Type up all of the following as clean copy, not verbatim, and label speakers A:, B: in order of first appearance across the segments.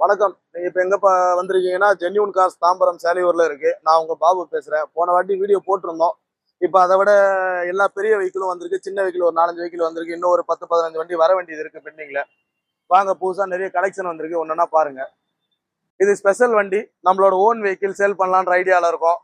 A: வணக்கம். நீங்க இப்ப எங்க வந்திருக்கீங்கன்னா ஜென்யூன் கார்ஸ் தாம்பரம் சேலையூர்ல இருக்கு. நான் உங்க பாபு பேசுறேன். போன வாட்டி வீடியோ போட்டிருந்தோம். இப்ப அதை விட எல்லா பெரிய வெஹிக்கிளும் வந்திருக்கு. சின்ன வெஹிக்கிள் ஒரு 4-5 வெஹிக்கிள் வந்திருக்கு. இன்னும் ஒரு 10-15 வண்டி வர வேண்டியது இருக்கு பெண்டிங்ல. வாங்க, புதுசா நிறைய கலெக்ஷன் வந்திருக்கு. ஒன்னொன்னா பாருங்க. இது ஸ்பெஷல் வண்டி. நம்மளோட ஓன் வெஹிக்கிள் சேல் பண்ணலான்ற ஐடியால இருக்கும்.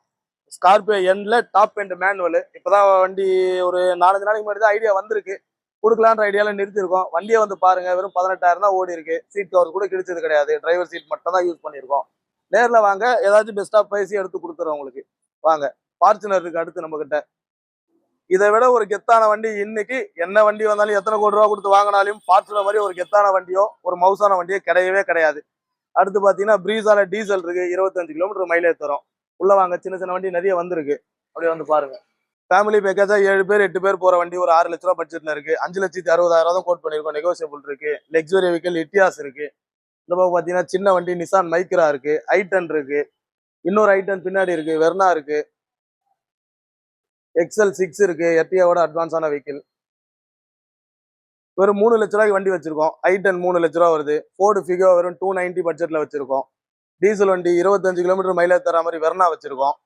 A: ஸ்கார்பியோ எண்ட்ல டாப் எண்ட் மேனுவல். இப்பதான் வண்டி ஒரு 4-5 நாளைக்கு முன்னாடி தான் ஐடியா வந்திருக்கு. கொடுக்கலான்ற ஐடியால நிறுத்திருக்கோம். வண்டியை வந்து பாருங்க. வெறும் 18,000 தான் ஓடி இருக்கு. சீட் கவர் கூட கிடைச்சது கிடையாது. டிரைவர் சீட் மட்டும் தான் யூஸ் பண்ணிருக்கோம். நேர்ல வாங்க, ஏதாச்சும் பெஸ்டா பேசி எடுத்து கொடுத்துறோம் உங்களுக்கு. வாங்க. ஃபார்ச்சுனர் இருக்கு அடுத்து நம்ம கிட்ட. இதை விட ஒரு கெத்தான வண்டி இன்னைக்கு என்ன வண்டி வந்தாலும் எத்தனை கோடி ரூபா கொடுத்து வாங்கினாலும் ஃபார்ச்சுனர் மாதிரி ஒரு கெத்தான வண்டியோ ஒரு மவுசான வண்டியோ கிடையவே கிடையாது. அடுத்து பாத்தீங்கன்னா பிரீஸால டீசல் இருக்கு. 25 கிலோமீட்டர் மைலேஜ் தரும். உள்ள வாங்க, சின்ன சின்ன வண்டி நிறைய வந்திருக்கு. அப்படியே வந்து பாருங்க. ஃபேமிலி பேக்கேஜா 7 பேர் 8 பேர் போற வண்டி ஒரு 6 லட்ச ரூபா பட்ஜெட்ல இருக்கு. 5,60,000 தான் கோட் பண்ணிருக்கோம். நெகோசியபிள் இருக்கு. லக்ஸுரி வெஹிக்கிள் இட்டியாஸ் இருக்கு. இந்த பக்கம் பாத்தீங்கன்னா சின்ன வண்டி நிசான் மைக்ரா இருக்கு. ஐ10 இருக்கு. இன்னொரு ஐ10 பின்னாடி இருக்கு. வெர்னா இருக்கு. XL6 இருக்கு. எர்டியாவோட அட்வான்ஸான வெஹிக்கிள். வெறும் 3 லட்ச ரூபாய்க்கு வண்டி வச்சிருக்கோம். ஐ10 3 லட்ச ரூபா வருது. ஃபோர்டு ஃபிகோ வெறும் 290 பட்ஜெட்ல வச்சிருக்கோம். டீசல் வண்டி 25 கிலோமீட்டர் மைலேஜ் தர மாதிரி வெர்னா வச்சிருக்கோம்.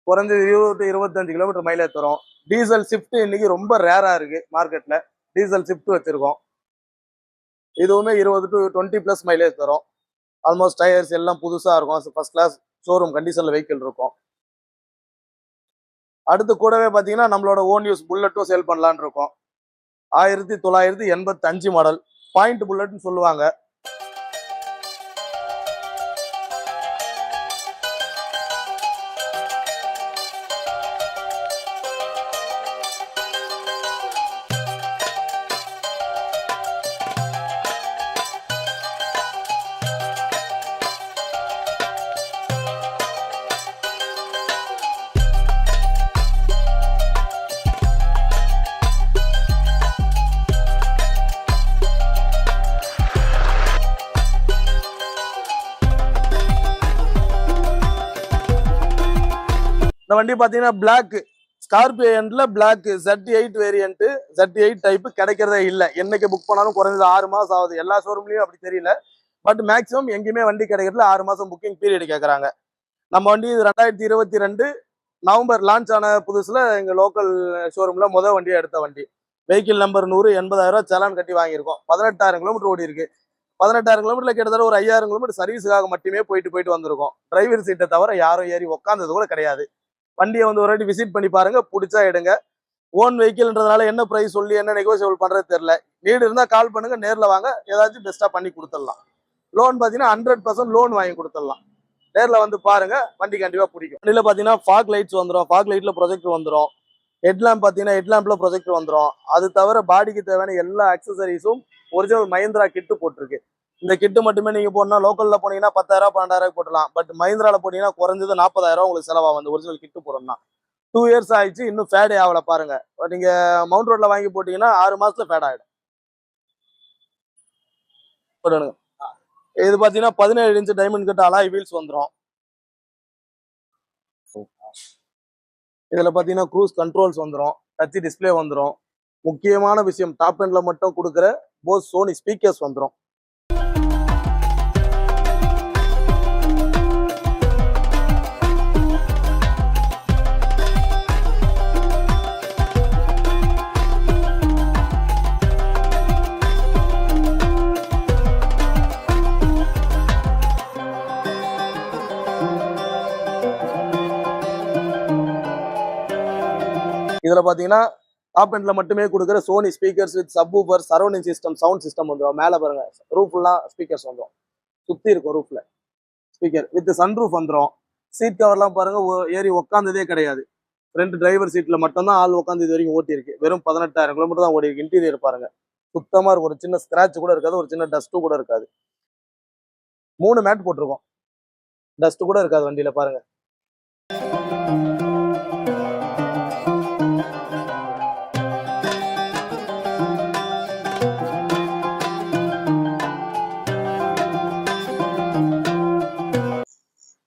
A: குறைஞ்சது 20-25 கிலோமீட்டர் மைலேஜ் தரும். டீசல் ஷிஃப்ட் இன்னைக்கு ரொம்ப ரேரா இருக்கு மார்க்கெட்ல. டீசல் ஷிஃப்ட் வச்சிருக்கோம். இதுவுமே 20-20+ மைலேஜ் தரும். ஆல்மோஸ்ட் டயர்ஸ் எல்லாம் புதுசா இருக்கும். ஃபர்ஸ்ட் கிளாஸ் ஷோரூம் கண்டிஷன்ல வெஹிக்கிள் இருக்கும். அடுத்து கூடவே பாத்தீங்கன்னா நம்மளோட ஓன் யூஸ் புல்லட்டும் சேல் பண்ணலான்னு இருக்கோம். 1985 மாடல் பாயிண்ட் புல்லட்னு சொல்லுவாங்க. இந்த வண்டி பாத்தீங்கன்னா பிளாக் ஸ்கார்பியோ எண்ட்ல black Z8 variant. Z8 type கிடைக்கிறதே இல்லை. என்னைக்கு புக் பண்ணாலும் குறைஞ்சது 6 மாசம் ஆகுது. எல்லா ஷோரூம்லயும் அப்படி தெரியல. பட் மேக்ஸிமம் எங்கேயுமே வண்டி கிடைக்கிறதுல 6 மாசம் புக்கிங் பீரியட் கேட்கறாங்க. நம்ம வண்டி 2022 நவம்பர் லான்ச் ஆன புதுசுல எங்க லோக்கல் ஷோரூம்ல வண்டியை எடுத்த வண்டி. வெஹிக்கிள் நம்பர் 100, 80,000 செலான் கட்டி வாங்கியிருக்கோம். 18,000 கிலோமீட்டர் ஓடி இருக்கு. 18,000 கிலோமீட்டர்ல கிட்டத்தட்ட ஒரு 5,000 கிலோமீட்டர் சர்வீஸுக்காக மட்டுமே போயிட்டு வந்திருக்கோம். டிரைவர் சீட்டை தவிர யாரும் ஏறி உட்காந்தது கூட கிடையாது. வண்டியை வந்து ஒரு வாட்டி விசிட் பண்ணி பாருங்க. பிடிச்சா எடுங்க. ஓன் வெஹிக்கிள்ன்றதுனால என்ன பிரைஸ் சொல்லி என்ன நெகோசியபிள் பண்றது தெரியல. நீடு இருந்தா கால் பண்ணுங்க. நேர்ல வாங்க, ஏதாச்சும் பெஸ்டா பண்ணி கொடுத்துடலாம். லோன் பாத்தீங்கன்னா 100% லோன் வாங்கி கொடுத்துடலாம். நேர்ல வந்து பாருங்க, வண்டி கண்டிப்பா பிடிக்கும். வண்டியில பாத்தீங்கன்னா ஃபாக் லைட்ஸ் வந்துடும். ஃபாக் லைட்ல ப்ரொஜெக்டர் வந்துடும். ஹெட்லாம்ப் பாத்தீங்கன்னா ஹெட்லாம்ப்ல ப்ரொஜெக்டர் வந்துடும். அது தவிர பாடிக்கு தேவையான எல்லா அக்சசரிஸும் ஒரிஜினல் மஹிந்திரா கிட்டு போட்டிருக்கு. இந்த கிட்டு மட்டுமே நீங்க போனா லோக்கல்ல போனீங்கன்னா 10,000 12,000 போட்டலாம். பட் மஹிந்திரால போனீங்கன்னா குறைஞ்சது 40,000 உங்களுக்கு செலவாகும். அந்த ஒரிஜினல் கிட்டு போடணும்னா 2 இயர்ஸ் ஆயிடுச்சு, இன்னும் ஃபேடே ஆகல பாருங்க. நீங்க மவுண்ட் ரோட்ல வாங்கி போட்டீங்கன்னா 6 மாசத்துல ஃபேட் ஆயிடும். இது பாத்தீங்கன்னா 17 inch diamond cut alloy wheels வந்துடும். இதுல பாத்தீங்கன்னா க்ரூஸ் கண்ட்ரோல்ஸ் வந்துடும். டச் டிஸ்பிளே வந்துடும். முக்கியமான விஷயம், டாப் எண்ட்ல மட்டும் கொடுக்குற போஸ் சோனி ஸ்பீக்கர்ஸ் வந்துடும். இதுல பாத்தீங்கன்னா டாப் எண்ட்ல மட்டுமே கொடுக்குற Sony speakers with subwoofer surrounding system sound system வந்துடும். மேல பாருங்க, ரூஃப்லாம் ஸ்பீக்கர்ஸ் வந்துடும். சுத்தி இருக்கும் ரூஃப்ல ஸ்பீக்கர் வித் சன்ரூஃப் வந்துடும். சீட் கவர்லாம் பாருங்க, ஏறி உட்காந்ததே கிடையாது. ஃப்ரண்ட் டிரைவர் சீட்ல மட்டும்தான் ஆள் உட்காந்து இது வரைக்கும் ஓட்டி இருக்கு. வெறும் 18,000 கிலோமீட்டர் தான் ஓடி இருக்கு. இன்டீரியர் பாருங்க, சுத்தமா இருக்கும். ஒரு சின்ன ஸ்கிராட்ச் கூட இருக்காது. ஒரு சின்ன டஸ்ட் கூட இருக்காது. 3 மேட் போட்டிருக்கோம். டஸ்ட் கூட இருக்காது வண்டியில பாருங்க.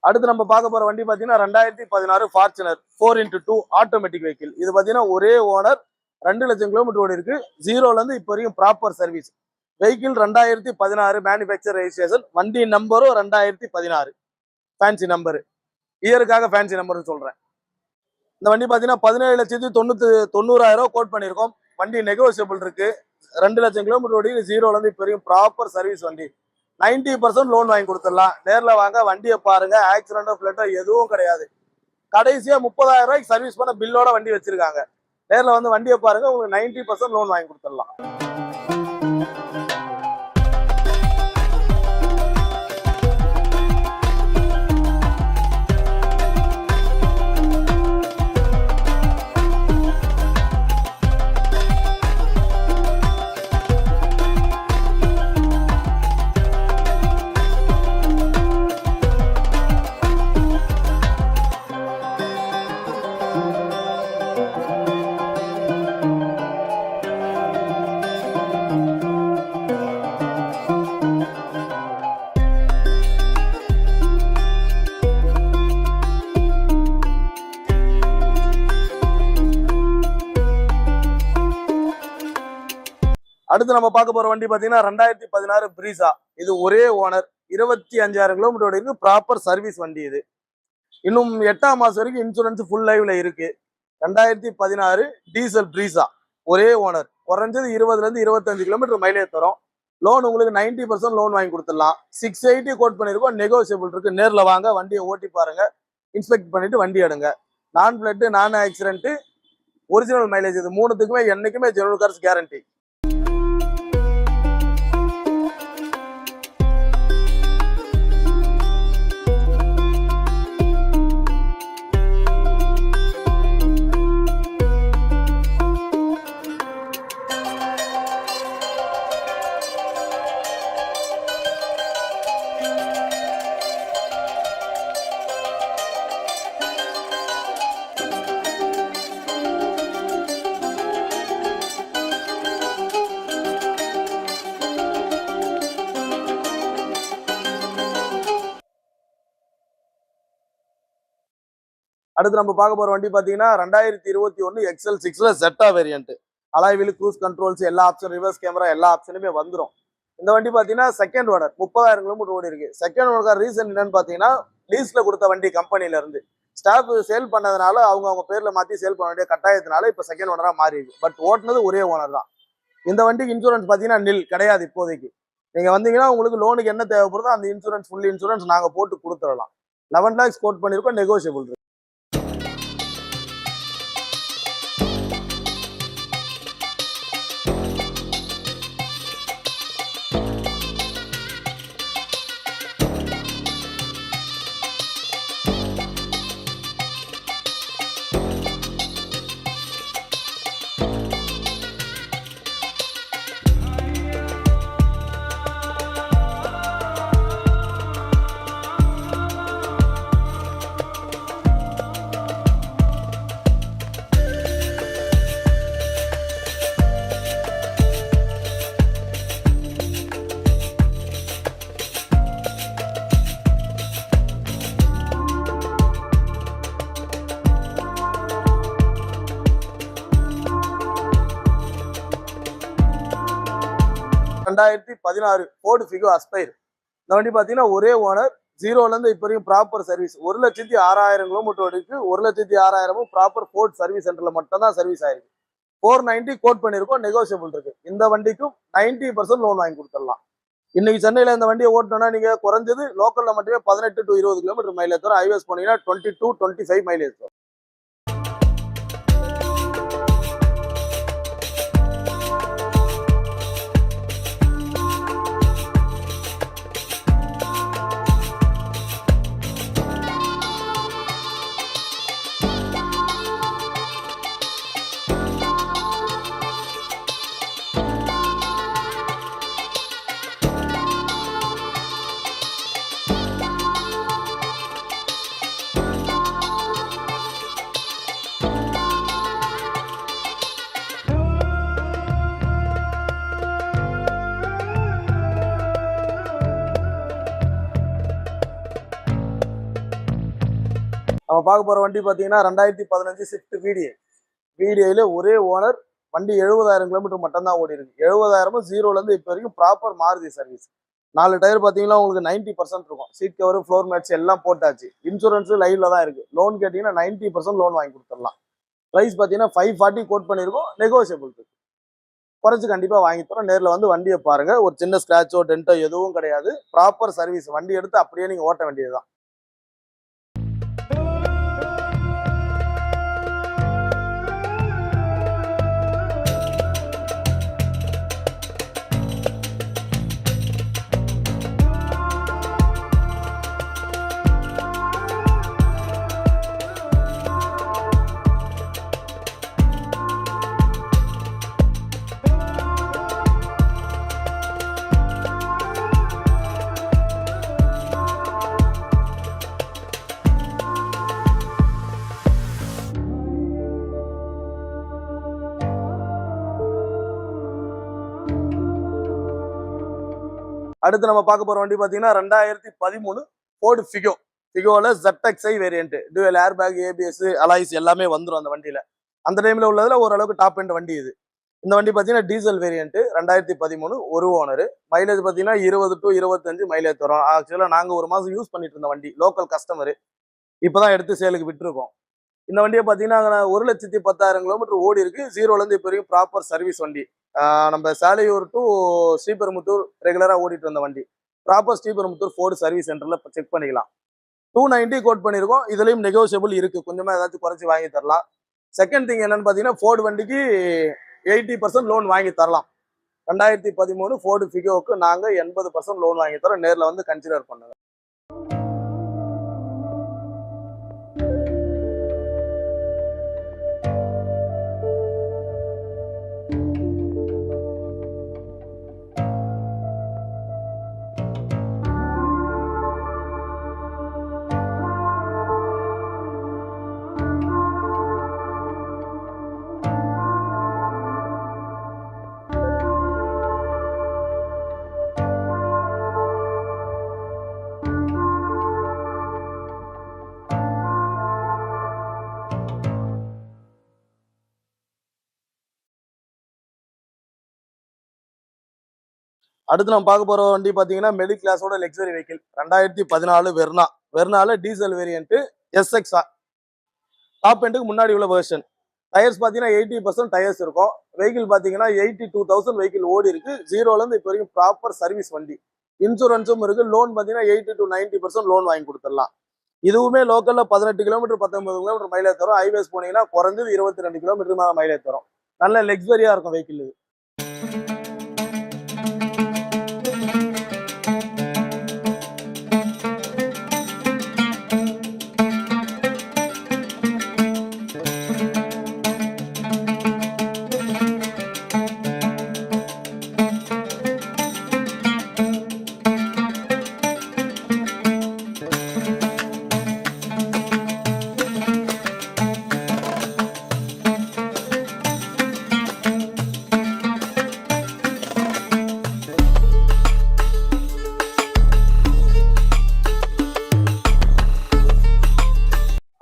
A: அடுத்து நம்ம பார்க்க போற வண்டி பாத்தீங்கன்னா 2016 ஃபார்ச்சுனர் 4x2 ஆட்டோமேட்டிக் வெஹிக்கிள். இது பாத்தீங்கன்னா ஒரே ஓனர், 2 லட்சம் கிலோமீட்டர் ஓடி இருக்கு. 0ல இருந்து இப்போ வரைக்கும் proper service. Vehicle 2016 manufacture registration, வண்டி நம்பரும் 2016 ஃபேன்சி நம்பர். இயருக்காக ஃபேன்சி நம்பர்னு சொல்றேன். இந்த வண்டி பார்த்தீங்கன்னா 17,90,000 கோட் பண்ணியிருக்கோம். வண்டி நெகோசியபிள் இருக்கு. 2 லட்சம் கிலோமீட்டர் ஓடி 0லேருந்து இப்போ வரைக்கும் ப்ராப்பர் சர்வீஸ் வண்டி. 90% லோன் வாங்கி கொடுத்துடலாம். நேரில் வாங்க, வண்டியை பாருங்க. ஆக்சிடென்டோ ஃபிளட்டோ எதுவும் கிடையாது. கடைசியா 30,000 ரூபாய்க்கு சர்வீஸ் பண்ண பில்லோட வண்டி வச்சிருக்காங்க. நேரில் வந்து வண்டியை பாருங்க, உங்களுக்கு 90% லோன் வாங்கி கொடுத்துடலாம். அடுத்து நம்ம பார்க்க போற வண்டி பாத்தீங்கன்னா 2016 பிரீசா. இது ஒரே ஓனர், 25,000 கிலோமீட்டர் இருக்கு. ப்ராப்பர் சர்வீஸ் வண்டி இது. இன்னும் 8ஆம் மாசம் வரைக்கும் இன்சூரன்ஸ் ஃபுல் லைவ்ல இருக்கு. 2016 டீசல் பிரீசா, ஒரே ஓனர். குறைஞ்சது 20லேருந்து 25 கிலோமீட்டர் மைலேஜ் தரும். லோன் உங்களுக்கு 90% லோன் வாங்கி கொடுத்துடலாம். 680 கோட் பண்ணிருக்கோம். நெகோசியபிள் இருக்கு. நேரில் வாங்க, வண்டியை ஓட்டி பாருங்க, இன்ஸ்பெக்ட் பண்ணிட்டு வண்டி எடுங்க. நான் பிளட், நான் ஆக்சிடென்ட், ஒரிஜினல் மைலேஜ், இது மூணுத்துக்குமே என்னைக்குமே ஜெனரல் கார்ஸ் கேரண்டி. அடுத்து நம்ம பார்க்க போற வண்டி பாத்தீங்கன்னா 2021 XL6ல ஜெட்டா வேரியன்ட். அலாய்வில், க்ரூஸ் கண்ட்ரோல்ஸ், எல்லா ஆப்ஷன், ரிவர்ஸ் கேமரா, எல்லா ஆப்ஷனுமே வந்துடும். இந்த வண்டி பாத்தீங்கன்னா செகண்ட் ஓனர், 30,000 கிலோமீட்டர் ஓடி இருக்கு. செகண்ட் ஓனர் ரீசன் என்னன்னு பாத்தீங்கன்னா, லீஸ்ல கொடுத்த வண்டி கம்பெனில இருந்து ஸ்டாஃப் சேல் பண்ணதுனால அவங்க பேர்ல மாத்தி சேல் பண்ண வேண்டிய கட்டாயத்தினால இப்ப செகண்ட் ஓனரா மாறி இருக்கு. பட் ஓட்டுனது ஒரே ஓனர் தான். இந்த வண்டிக்கு இன்சூரன்ஸ் பாத்தீங்கன்னா நில் கிடையாது இப்போதைக்கு. நீங்க வந்தீங்கன்னா உங்களுக்கு லோனுக்கு என்ன தேவைப்படுதோ அந்த இன்சூரன்ஸ், ஃபுல் இன்சூரன்ஸ் நாங்க போட்டு கொடுத்துடலாம். 11 lakhs கோட் பண்ணிருக்கோம். நெகோசியபிள் இருக்கு. ரெண்டாயிரத்தி 16 ஃபோர்டு ஃபிகோ அஸ்பைர். இந்த வண்டி பார்த்தீங்கன்னா ஒரே ஓனர், 0லேருந்து இப்போ வரைக்கும் ப்ராப்பர் சர்வீஸ். 1,06,000 கிலோமீட்டர் ஓடிக்கு. 1,06,000 ப்ராப்பர் ஃபோர்ட் சர்வீஸ் சென்டர்ல மட்டும் தான் சர்வீஸ் ஆயிருக்கு. 490 கோட் பண்ணியிருக்கோம். நெகோசியபிள் இருக்கு. இந்த வண்டிக்கும் 90% லோன் வாங்கி கொடுத்துடலாம். இன்னைக்கு சென்னையில இந்த வண்டியை ஓட்டணும்னா நீங்க குறைஞ்சது லோக்கல்ல மட்டுமே 18 to 20 கிலோமீட்டர் மைலேஜ் தரும். ஹைவேஸ் போனீங்கன்னா 22, 25 மைலேஜ் தரும். நம்ம பார்க்க போற வண்டி பாத்தீங்கன்னா 2015 ஸ்விஃப்ட் VDI. VDIல ஒரே ஓனர், வண்டி 70,000 கிலோமீட்டர் மட்டும் தான் ஓடி இருக்கு. 70,000 ஜீரோல இருந்து இப்போ வரைக்கும் ப்ராப்பர் மாருதி சர்வீஸ். 4 டயர் பாத்தீங்கன்னா உங்களுக்கு 90% இருக்கும். சீட் கவர், ஃப்ளோர் மேட்ஸ் எல்லாம் போட்டாச்சு. இன்சூரன்ஸ் லைவ்ல தான் இருக்கு. லோன் கேட்டீங்கன்னா 90% லோன் வாங்கி கொடுத்துடலாம். பிரைஸ் பாத்தீங்கன்னா 540 கோட் பண்ணிருக்கோம். நெகோசியபிள் இருக்கு. குறைச்சு கண்டிப்பா வாங்கி தரோம். நேர்ல வந்து வண்டியை பாருங்க. ஒரு சின்ன ஸ்கிராச்சோ டென்ட்டோ எதுவும் கிடையாது. Proper service. வண்டி எடுத்து அப்படியே நீங்க ஓட்ட வேண்டியதுதான். அடுத்து நம்ம பார்க்க போற வண்டி பாத்தீங்கன்னா 2013 ஃபோர்டு ஃபிகோ. ஃபிகோல ZXi variant. Dual air bag, ABS, alloys எல்லாமே வந்துடும் அந்த வண்டியில. அந்த டைம்ல உள்ளதுல ஓரளவுக்கு டாப் எண்ட் வண்டி இது. இந்த வண்டி பாத்தீங்கன்னா டீசல் வேரியன்ட். 2013 ஒரு ஓனர். மைலேஜ் பாத்தீங்கன்னா 20 to 25 மைலேஜ் தரும். ஆக்சுவலா நாங்க ஒரு மாசம் யூஸ் பண்ணிட்டு இருந்த வண்டி. Local customer. இப்பதான் எடுத்து சேலுக்கு விட்டுருக்கோம். இந்த வண்டியை பாத்தீங்கன்னா 1,10,000 கிலோமீட்டர் ஓடி இருக்கு. ஜீரோல இருந்து இப்போ வரைக்கும் ப்ராப்பர் சர்வீஸ் வண்டி. நம்ம சாலையூர் டு ஸ்ரீபெரும்புத்தூர் ரெகுலரா ஓடிட்டு வந்த வண்டி. ப்ராப்பர் ஸ்ரீபெரும்புத்தூர் ஃபோர்டு சர்வீஸ் சென்டர்ல செக் பண்ணிக்கலாம். 290 கோட் பண்ணிருக்கோம். இதுலயும் நெகோசியபிள் இருக்கு. கொஞ்சமா ஏதாச்சும் குறைச்சி வாங்கி தரலாம். செகண்ட் திங் என்னன்னு பாத்தீங்கன்னா ஃபோர்டு வண்டிக்கு 80% லோன் வாங்கி தரலாம். 2013 ஃபோர்டு ஃபிகோவுக்கு நாங்க 80% லோன் வாங்கி தரோம். நேர்ல வந்து கன்சிடர் பண்ணுங்க. அடுத்து நம்ம பார்க்க போற வண்டி பாத்தீங்கன்னா மிடில் கிளாஸோட லக்ஸரி வெஹிக்கிள். 2014 வெர்னால டீசல் வேரியன்ட் SX. டாப் எண்டுக்கு முன்னாடி உள்ள வெர்ஷன். டயர்ஸ் பாத்தீங்கன்னா 80% டயர்ஸ் இருக்கும். வெஹிக்கிள் பாத்தீங்கன்னா 82,000 வெஹிக்கிள் ஓடி இருக்கு. ஜீரோல இருந்து இப்போ வரைக்கும் ப்ராப்பர் சர்வீஸ் வண்டி. இன்சூரன்ஸும் இருக்கு. லோன் பாத்தீங்கன்னா 80 to 90% லோன் வாங்கி கொடுத்துடலாம். இதுவுமே லோக்கல்ல 18 கிலோமீட்டர் 19 கிலோமீட்டர் மைலேஜ் தரும். ஹைவேஸ் போனீங்கன்னா குறைஞ்சது 22 கிலோமீட்டர் மைலேஜ் தரும். நல்ல லக்ஸரியா இருக்கும் வெஹிக்கிள் இது.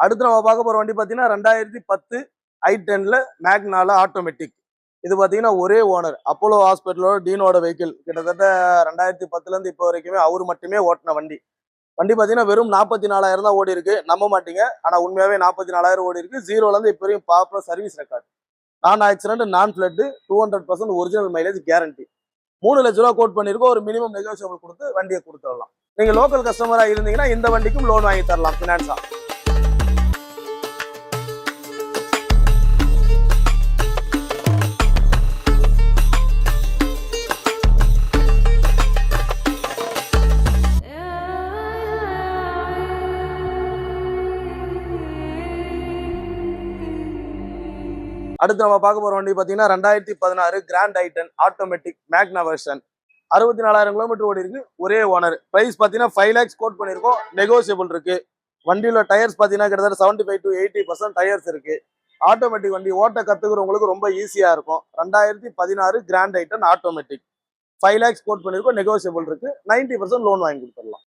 A: அடுத்து நம்ம பார்க்க போற வண்டி பாத்தீங்கன்னா 2010 i10ல மேக்னால ஆட்டோமேட்டிக். இது பாத்தீங்கன்னா ஒரே ஓனர். அப்போலோ ஹாஸ்பிட்டலோட டீனோட வெஹிக்கிள். கிட்டத்தட்ட 2010ல இருந்து இப்போ வரைக்குமே அவரு மட்டுமே ஓட்டின வண்டி. வண்டி பாத்தீங்கன்னா வெறும் 44,000 தான் ஓடி இருக்கு. நம்ப மாட்டீங்க. ஆனா உண்மையாவே 44,000 ஓடி இருக்கு. ஜீரோல இருந்து இப்போ வரைக்கும் ப்ராப்பர் சர்வீஸ் ரெக்கார்ட். நான் ஆக்சிடென்ட், நான் ஃபிளட், 200% ஒரிஜினல் மைலேஜ் கேரண்டி. 3 லட்ச ரூபா கோட் பண்ணிருக்கோம். ஒரு மினிமம் நெகோசியபிள் கொடுத்து வண்டியை கொடுத்துடலாம். நீங்க லோக்கல் கஸ்டமரா இருந்தீங்கன்னா இந்த வண்டிக்கும் லோன் வாங்கி தரலாம் பினான்ஸா. அடுத்து நம்ம பார்க்க போற வண்டி பாத்தீங்கன்னா 2016 கிராண்ட் ஐட்டன் ஆட்டோமேட்டிக் மேக்னா வெர்ஷன். 64,000 கிலோமீட்டர் ஓடி இருக்கு. ஒரே ஓனர். பிரைஸ் பாத்தீங்கன்னா 5 lakhs கோட் பண்ணிருக்கோம். நெகோசியபிள் இருக்கு. வண்டியில டயர்ஸ் பாத்தீங்கன்னா கிட்டத்தட்ட 75 to 80% டயர்ஸ் இருக்கு. ஆட்டோமேட்டிக் வண்டி ஓட்ட கத்துக்கிறவங்களுக்கு ரொம்ப ஈஸியா இருக்கும். 2016 grand i ten automatic. 5 lakhs code பண்ணிருக்கோம். நெகோசியபிள் இருக்கு. 90% லோன் வாங்கி கொடுத்துடலாம்.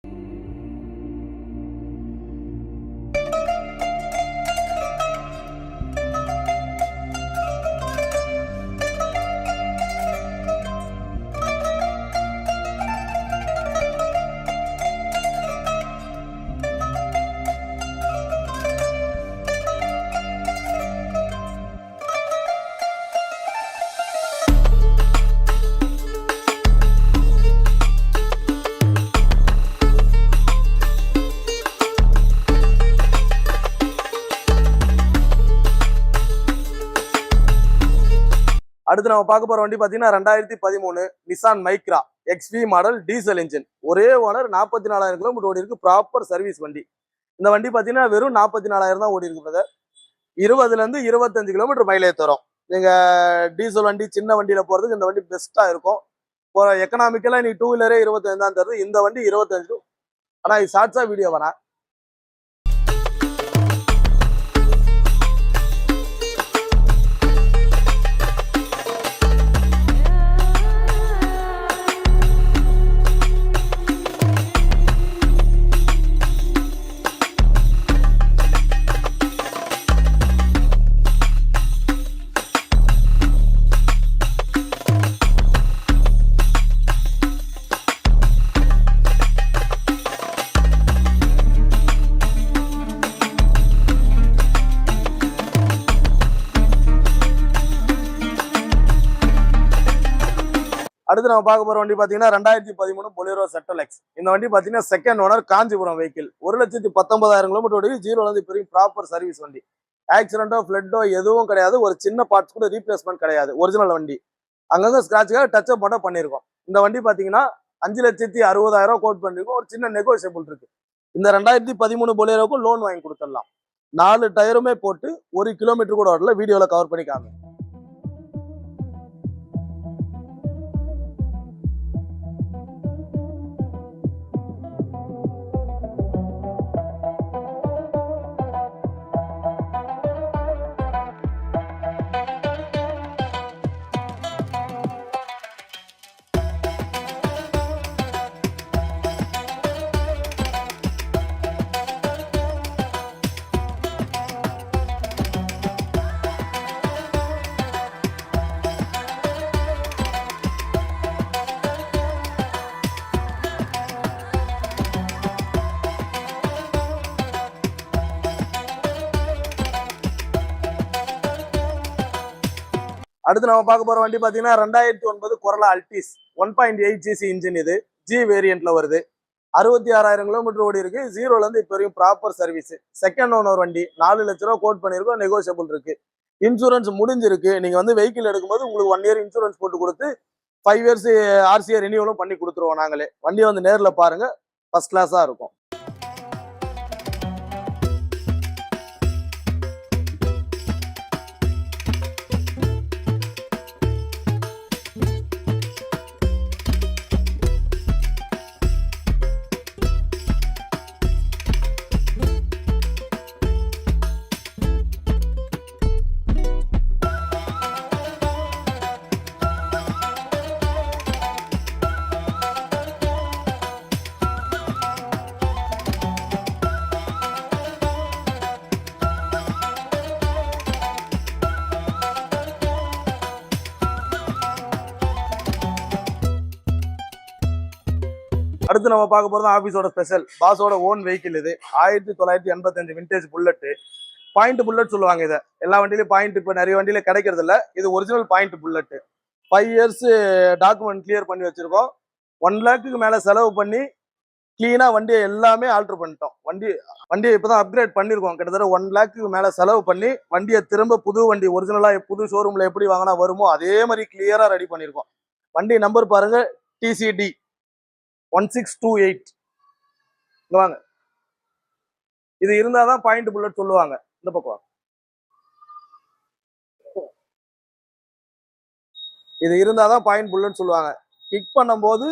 A: அடுத்து நம்ம பார்க்க போற வண்டி பாத்தீங்கன்னா 2013 Nissan Micra XV model diesel engine. ஒரே ஓனர், 44,000 கிலோமீட்டர் ஓடி இருக்கு. ப்ராப்பர் சர்வீஸ் வண்டி. இந்த வண்டி பாத்தீங்கன்னா வெறும் 44,000 தான் ஓடி இருக்கு பிரதர். 20ல இருந்து 25 கிலோமீட்டர் மைலேஜ் தரும். நீங்க டீசல் வண்டி சின்ன வண்டியில போறதுக்கு இந்த வண்டி பெஸ்டா இருக்கும். எக்கனாமிக்கலா நீ 2 வீலரே 25 தான் தருது, இந்த வண்டி 25. ஆனா இது ஷார்ட்ஸா வீடியோ வேணா. அடுத்து நம்ம பார்க்க போற வண்டி பாத்தீங்கன்னா 2013 பொலேரோ செட்டல் எக்ஸ். இந்த வண்டி பாத்தீங்கன்னா second owner, Kanchipuram vehicle. 1,19,000 kilometre ஓடி 0ல இருந்து பெரிய ப்ராப்பர் சர்வீஸ் வண்டி. ஆக்சிடென்டோ ஃபிளட்டோ எதுவும் கிடையாது. ஒரு சின்ன பார்ட்ஸ் கூட ரீப்ளேஸ்மெண்ட் கிடையாது. ஒரிஜினல் வண்டி. அங்கங்க ஸ்கிராட்ச்காக டச் அப் மட்டும் பண்ணிருக்கோம். இந்த வண்டி பாத்தீங்கன்னா 5,60,000 கோட் பண்ணிருக்கோம். ஒரு சின்ன நெகோசியபிள் இருக்கு. இந்த 2013 பொலேரோக்கும் லோன் வாங்கி கொடுத்துடலாம். 4 டயருமே போட்டு 1 கிலோமீட்டர் கூட வரல. வீடியோல கவர் பண்ணிக்காங்க. அடுத்து நம்ம பார்க்க போற வண்டி பாத்தீங்கன்னா 2009 கொரோலா அல்டிஸ் 1.8 GC இன்ஜின். இது ஜி வேரியன்ட்ல வருது. 66,000 கிலோமீட்டர் ஓடி இருக்கு. 0ல இருந்து இப்ப வரைக்கும் ப்ராப்பர் சர்வீஸ். செகண்ட் ஓனர் வண்டி. 4 லட்ச ரூபா கோட் பண்ணிருக்கோம். நெகோசியபிள் இருக்கு. இன்சூரன்ஸ் முடிஞ்சிருக்கு. நீங்க வந்து வெஹிக்கிள் எடுக்கும்போது உங்களுக்கு 1 இயர் இன்சூரன்ஸ் போட்டு கொடுத்து 5 இயர்ஸ் RCA ரினியூவலும் பண்ணி கொடுத்துருவோம் நாங்களே. வண்டியை வந்து நேர்ல பாருங்க, ஃபர்ஸ்ட் கிளாஸா இருக்கும். அடுத்து நம்ம பார்க்க போறது ஆபீஸோட ஸ்பெஷல், பாஸோட ஓன் வெஹிக்கிள். இது 1985 விண்டேஜ் புல்லட். பாயிண்ட் புல்லட் சொல்லுவாங்க. இதை எல்லா வண்டியிலும் பாயிண்ட் இப்போ நிறைய வண்டியில கிடைக்கிறது இல்ல. இது original point bullet. 5 years document clear பண்ணி வச்சிருக்கோம். 1 லேக்குக்கு மேல செலவு பண்ணி கிளீனா வண்டியை எல்லாமே ஆல்டர் பண்ணிட்டோம். வண்டியை இப்பதான் அப்கிரேட் பண்ணிருக்கோம். கிட்டத்தட்ட 1 லேக்குக்கு மேல செலவு பண்ணி வண்டியை திரும்ப புது வண்டி ஒரிஜினலா புது ஷோரூம்ல எப்படி வாங்கினா வருமோ அதே மாதிரி கிளியரா ரெடி பண்ணிருக்கோம். வண்டி நம்பர் பாருங்க, TCD 1628. இங்க வாங்க. இது இருந்தாதான் பாயிண்ட் புல்லட் சொல்லுவாங்க. இந்த பக்கம் இது இருந்தாதான் பாயிண்ட் புல்லட் சொல்லுவாங்க. கிக் பண்ணும்போது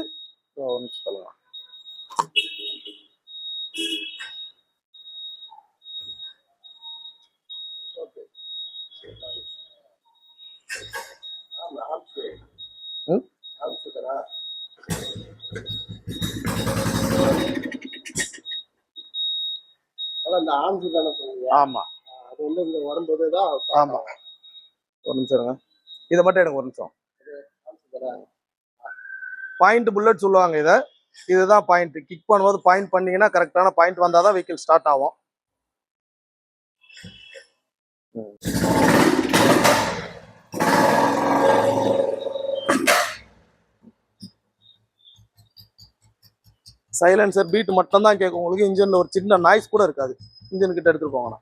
A: சொல்லலாம். ஆமா, அது வந்து இங்க வரும்போதுதான். ஆமா, ஒரு நிமிஷம் இருங்க. இதை மட்டும் எனக்கு ஒரு நிமிஷம். பாயிண்ட் புல்லட் சொல்லுவாங்க. இதுதான் பாயிண்ட். கிக் பண்ணும்போது பாயிண்ட் பண்ணீங்கன்னா கரெக்டான பாயிண்ட் வந்தாதான் வெஹிக்கிள் ஸ்டார்ட் ஆகும். சைலன்சர் பீட் மட்டும் தான் கேட்கும் உங்களுக்கு. இன்ஜின்ல ஒரு சின்ன நாய்ஸ் கூட இருக்காது. இன்ஜின் கிட்ட எடுத்துட்டு போங்கண்ணா.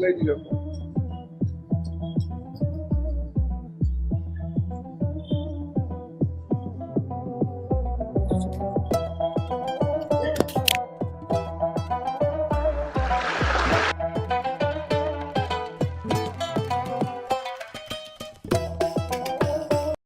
B: மைலேஜ் இருக்கும்.